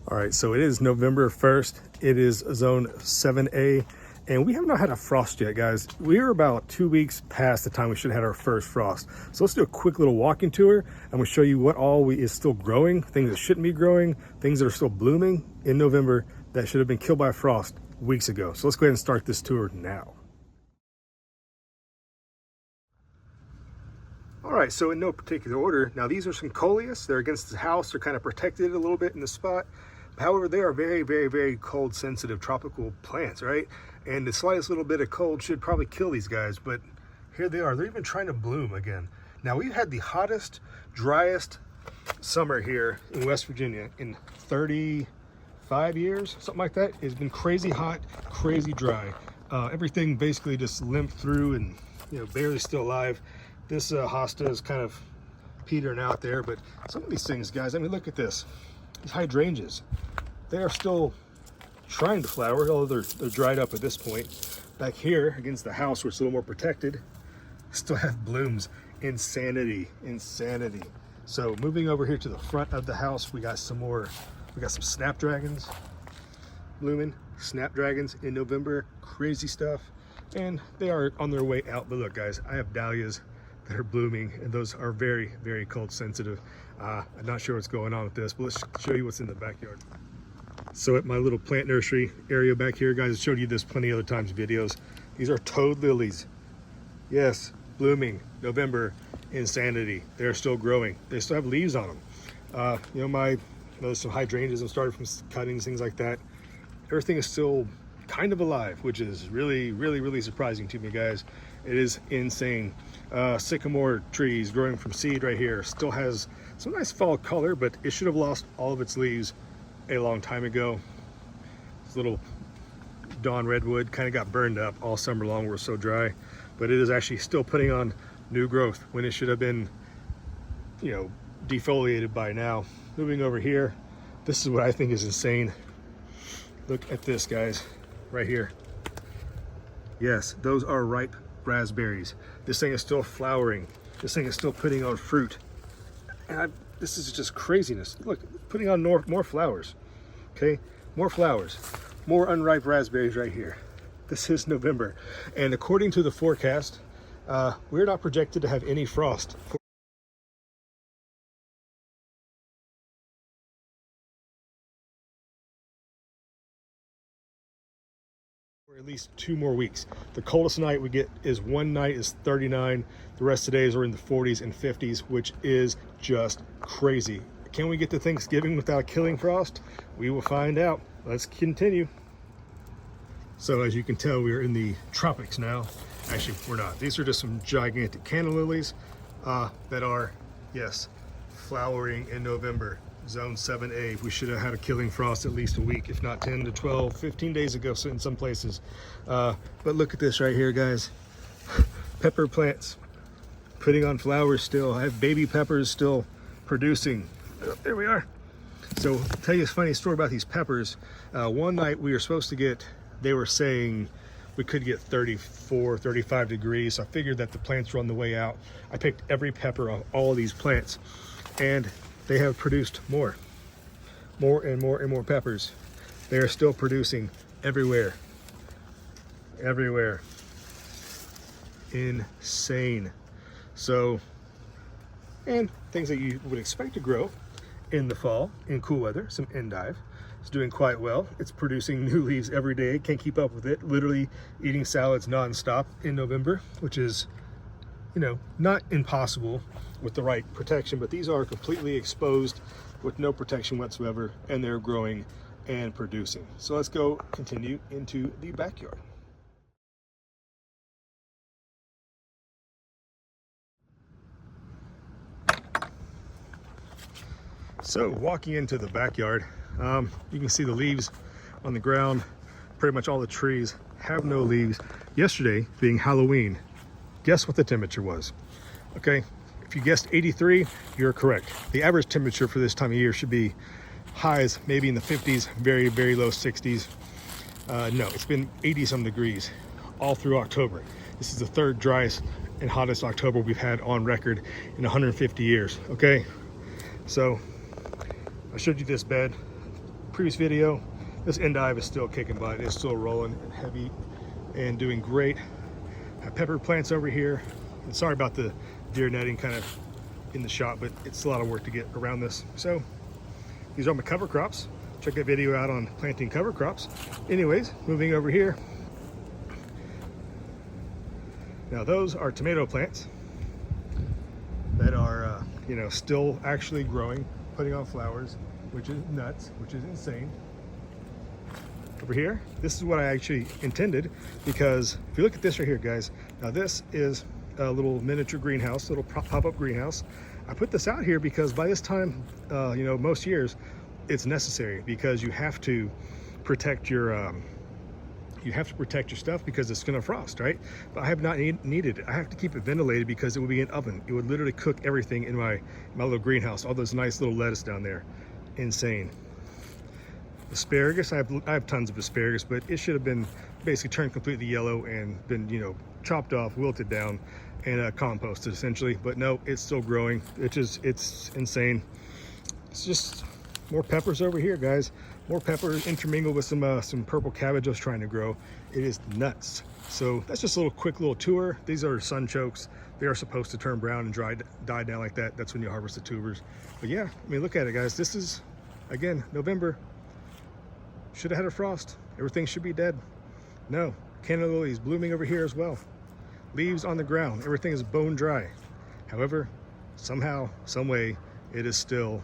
All right, so it is November 1st. It is zone 7A, and we have not had a frost yet, guys. We're about 2 weeks past the time we should have had our first frost. So let's do a quick little walking tour, and we'll show you what all is still growing, things that shouldn't be growing, things that are still blooming in November that should have been killed by frost weeks ago. So let's go ahead and start this tour now. All right, so in no particular order, now these are some coleus. They're against the house. They're kind of protected a little bit in the spot. However, they are very, very, very cold sensitive tropical plants, right? And the slightest little bit of cold should probably kill these guys, but here they are. They're even trying to bloom again. Now, we've had the hottest, driest summer here in West Virginia in 35 years, something like that. It's been crazy hot, crazy dry. Everything basically just limped through and, you know, barely still alive. This hosta is kind of petering out there, but some of these things, guys, I mean, look at this. These hydrangeas, they are still trying to flower, although they're dried up at this point. Back here against the house, where it's a little more protected, still have blooms. Insanity, insanity. So moving over here to the front of the house, we got some snapdragons blooming. Snapdragons in November, crazy stuff. And they are on their way out. But look, guys, I have dahlias that are blooming, and those are very, very cold sensitive. I'm not sure what's going on with this, but let's show you what's in the backyard. So at my little plant nursery area back here, guys, I showed you this plenty of other times in videos. These are toad lilies. Yes, blooming, November, insanity. They're still growing. They still have leaves on them. You know, there's some hydrangeas I'm started from cuttings, things like that. Everything is still kind of alive, which is really, really, really surprising to me, guys. It is insane. Sycamore trees growing from seed right here still has some nice fall color, but it should have lost all of its leaves a long time ago. This little dawn redwood kind of got burned up all summer long. We're so dry, but it is actually still putting on new growth when it should have been, you know, defoliated by now. Moving over here, this is what I think is insane. Look at this, guys, right here. Yes, those are ripe raspberries. This thing is still flowering. This thing is still putting on fruit. And this is just craziness. Look, putting on more flowers. Okay, more flowers, more unripe raspberries right here. This is November, and according to the forecast, we're not projected to have any frost for at least 2 more weeks. The coldest night we get is one night is 39. The rest of the days are in the 40s and 50s, which is just crazy. Can we get to Thanksgiving without killing frost? We will find out. Let's continue. So as you can tell, we're in the tropics now. Actually, we're not. These are just some gigantic canna lilies that are, yes, flowering in November. Zone 7A. We should have had a killing frost at least a week, if not 10 to 12, 15 days ago in some places. But look at this right here, guys. Pepper plants putting on flowers still. I have baby peppers still producing. Oh, there we are. So I'll tell you a funny story about these peppers. One night we were supposed to get, they were saying we could get 34, 35 degrees. So I figured that the plants were on the way out. I picked every pepper off all of these plants, and they have produced more and more peppers. They are still producing everywhere. Insane. So, and things that you would expect to grow in the fall in cool weather. Some endive is doing quite well. It's producing new leaves every day. Can't keep up with it. Literally eating salads nonstop in November, which is, you know, not impossible with the right protection, but these are completely exposed with no protection whatsoever, and they're growing and producing. So let's go continue into the backyard. So walking into the backyard, you can see the leaves on the ground. Pretty much all the trees have no leaves. Yesterday being Halloween, guess what the temperature was? Okay, if you guessed 83, you're correct. The average temperature for this time of year should be highs maybe in the 50s, very, very low 60s. No, it's been 80 some degrees all through October. This is the third driest and hottest October we've had on record in 150 years. Okay, so I showed you this bed previous video, this endive is still kicking butt. It's still rolling and heavy and doing great. I have pepper plants over here. And sorry about the deer netting kind of in the shot, but it's a lot of work to get around this. So these are my cover crops. Check that video out on planting cover crops. Anyways, moving over here. Now those are tomato plants that are, you know, still actually growing, putting on flowers, which is nuts, which is insane. Over here, this is what I actually intended, because if you look at this right here, guys, now this is a little miniature greenhouse, little pop-up greenhouse. I put this out here because by this time, you know, most years, it's necessary because you have to protect your stuff because it's gonna frost, right? But I have not needed it. I have to keep it ventilated because it would be an oven. It would literally cook everything in my little greenhouse. All those nice little lettuce down there, insane. Asparagus, I have tons of asparagus, but it should have been basically turned completely yellow and been, you know, chopped off, wilted down, and composted essentially. But no, it's still growing. It's insane. It's just more peppers over here, guys. More peppers intermingled with some purple cabbage I was trying to grow. It is nuts. So that's just a little quick little tour. These are sunchokes. They are supposed to turn brown and die down like that. That's when you harvest the tubers. But yeah, I mean, look at it, guys. This is, again, November. Should have had a frost. Everything should be dead. No, Canada lily is blooming over here as well. Leaves on the ground. Everything is bone dry. However, somehow, some way, it is still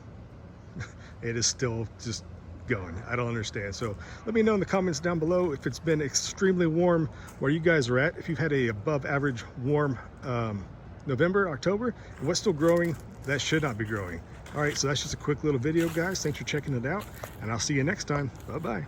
just going. I don't understand. So let me know in the comments down below if it's been extremely warm where you guys are at, if you've had a above average warm November, October, and what's still growing that should not be growing. All right, so that's just a quick little video, guys. Thanks for checking it out, and I'll see you next time. Bye-bye.